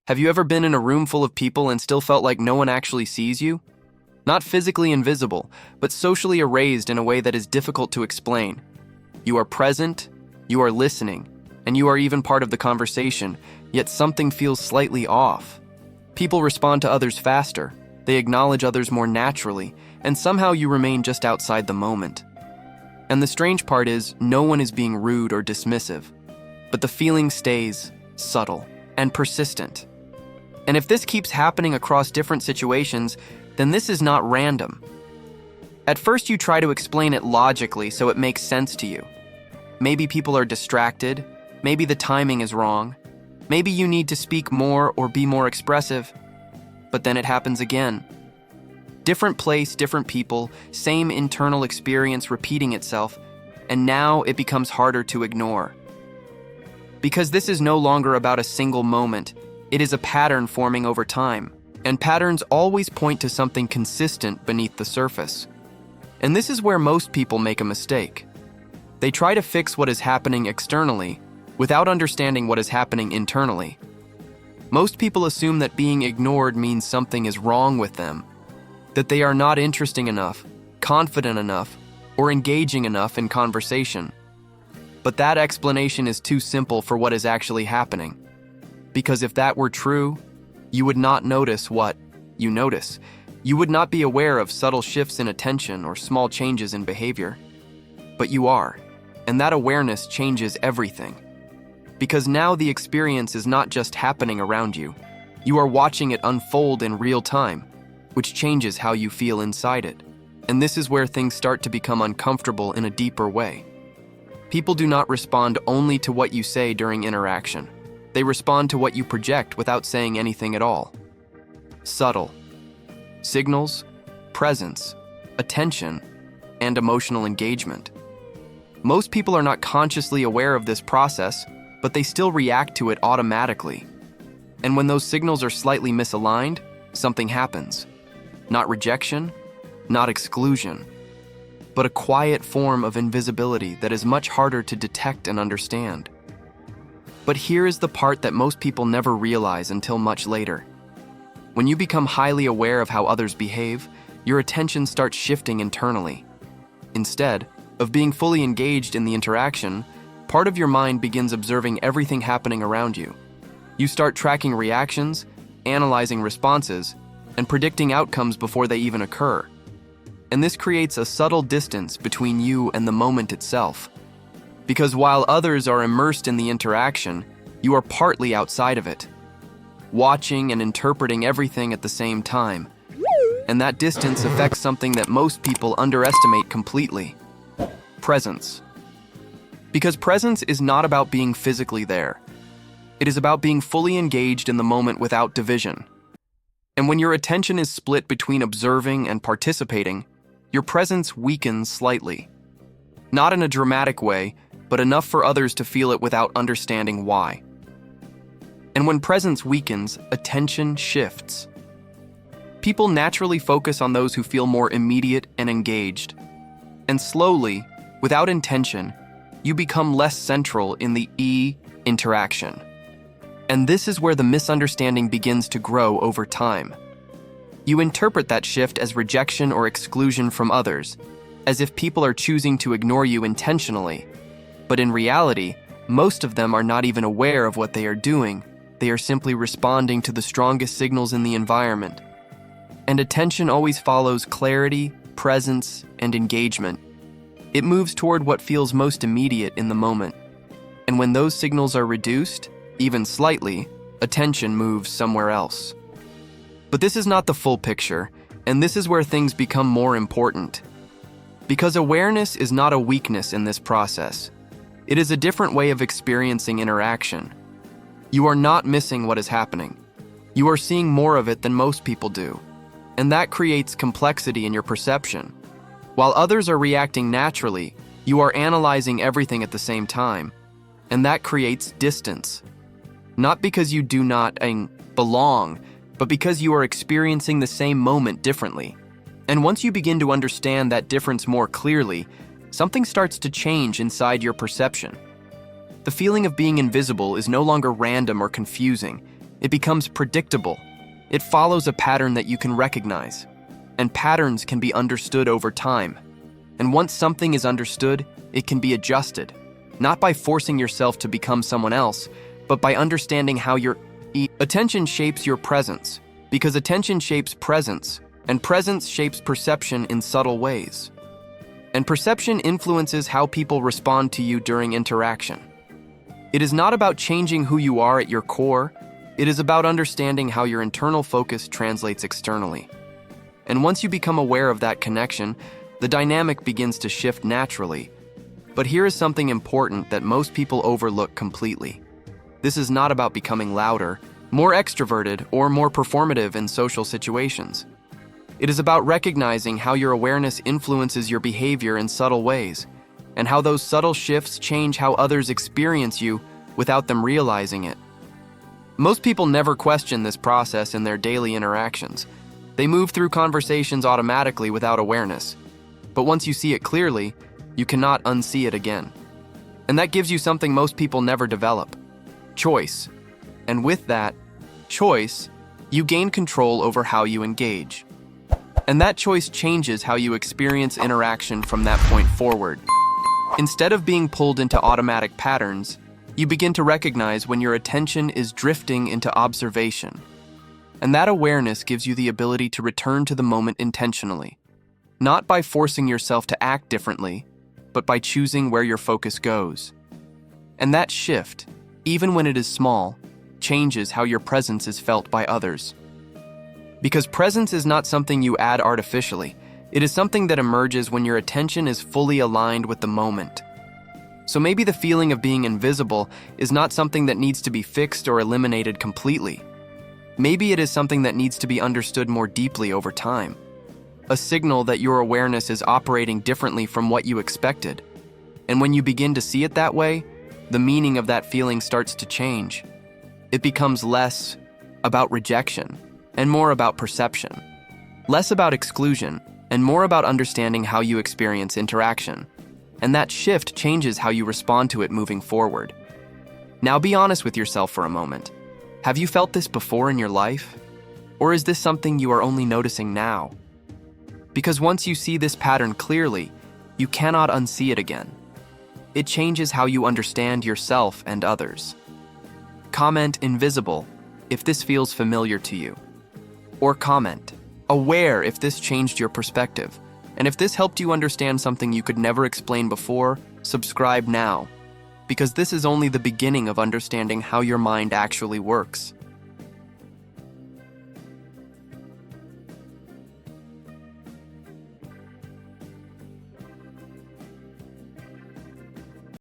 Have you ever been in a room full of people and still felt like no one actually sees you? Not physically invisible, but socially erased in a way that is difficult to explain. You are present, you are listening, and you are even part of the conversation, yet something feels slightly off. People respond to others faster, they acknowledge others more naturally, and somehow you remain just outside the moment. And the strange part is, no one is being rude or dismissive, but the feeling stays subtle and persistent. And if this keeps happening across different situations, then this is not random. At first you try to explain it logically so it makes sense to you. Maybe people are distracted, maybe the timing is wrong, maybe you need to speak more or be more expressive. But then it happens again. Different place, different people, same internal experience repeating itself, and now it becomes harder to ignore. Because this is no longer about a single moment, it is a pattern forming over time, and patterns always point to something consistent beneath the surface. And this is where most people make a mistake. They try to fix what is happening externally without understanding what is happening internally. Most people assume that being ignored means something is wrong with them, that they are not interesting enough, confident enough, or engaging enough in conversation. But that explanation is too simple for what is actually happening. Because if that were true, you would not notice what you notice. You would not be aware of subtle shifts in attention or small changes in behavior. But you are, and that awareness changes everything. Because now the experience is not just happening around you. You are watching it unfold in real time, which changes how you feel inside it. And this is where things start to become uncomfortable in a deeper way. People do not respond only to what you say during interaction. They respond to what you project without saying anything at all. Subtle signals, presence, attention, and emotional engagement. Most people are not consciously aware of this process, but they still react to it automatically. And when those signals are slightly misaligned, something happens. Not rejection, not exclusion, but a quiet form of invisibility that is much harder to detect and understand. But here is the part that most people never realize until much later. When you become highly aware of how others behave, your attention starts shifting internally. Instead of being fully engaged in the interaction, part of your mind begins observing everything happening around you. You start tracking reactions, analyzing responses, and predicting outcomes before they even occur. And this creates a subtle distance between you and the moment itself. Because while others are immersed in the interaction, you are partly outside of it, watching and interpreting everything at the same time. And that distance affects something that most people underestimate completely: presence. Because presence is not about being physically there. It is about being fully engaged in the moment without division. And when your attention is split between observing and participating, your presence weakens slightly. Not in a dramatic way, but enough for others to feel it without understanding why. And when presence weakens, attention shifts. People naturally focus on those who feel more immediate and engaged. And slowly, without intention, you become less central in the interaction. And this is where the misunderstanding begins to grow over time. You interpret that shift as rejection or exclusion from others, as if people are choosing to ignore you intentionally. But in reality, most of them are not even aware of what they are doing. They are simply responding to the strongest signals in the environment. And attention always follows clarity, presence, and engagement. It moves toward what feels most immediate in the moment. And when those signals are reduced, even slightly, attention moves somewhere else. But this is not the full picture, and this is where things become more important. Because awareness is not a weakness in this process. It is a different way of experiencing interaction. You are not missing what is happening. You are seeing more of it than most people do. And that creates complexity in your perception. While others are reacting naturally, you are analyzing everything at the same time. And that creates distance. Not because you do not belong, but because you are experiencing the same moment differently. And once you begin to understand that difference more clearly, something starts to change inside your perception. The feeling of being invisible is no longer random or confusing. It becomes predictable. It follows a pattern that you can recognize. And patterns can be understood over time. And once something is understood, it can be adjusted. Not by forcing yourself to become someone else, but by understanding how your attention shapes your presence. Because attention shapes presence, and presence shapes perception in subtle ways. And perception influences how people respond to you during interaction. It is not about changing who you are at your core, it is about understanding how your internal focus translates externally. And once you become aware of that connection, the dynamic begins to shift naturally. But here is something important that most people overlook completely. This is not about becoming louder, more extroverted, or more performative in social situations. It is about recognizing how your awareness influences your behavior in subtle ways, and how those subtle shifts change how others experience you without them realizing it. Most people never question this process in their daily interactions. They move through conversations automatically without awareness. But once you see it clearly, you cannot unsee it again. And that gives you something most people never develop: choice. And with that choice, you gain control over how you engage. And that choice changes how you experience interaction from that point forward. Instead of being pulled into automatic patterns, you begin to recognize when your attention is drifting into observation. And that awareness gives you the ability to return to the moment intentionally, not by forcing yourself to act differently, but by choosing where your focus goes. And that shift, even when it is small, changes how your presence is felt by others. Because presence is not something you add artificially, it is something that emerges when your attention is fully aligned with the moment. So maybe the feeling of being invisible is not something that needs to be fixed or eliminated completely. Maybe it is something that needs to be understood more deeply over time. A signal that your awareness is operating differently from what you expected. And when you begin to see it that way, the meaning of that feeling starts to change. It becomes less about rejection and more about perception. Less about exclusion and more about understanding how you experience interaction. And that shift changes how you respond to it moving forward. Now be honest with yourself for a moment. Have you felt this before in your life? Or is this something you are only noticing now? Because once you see this pattern clearly, you cannot unsee it again. It changes how you understand yourself and others. Comment invisible if this feels familiar to you. Or comment aware if this changed your perspective. And if this helped you understand something you could never explain before, subscribe now. Because this is only the beginning of understanding how your mind actually works.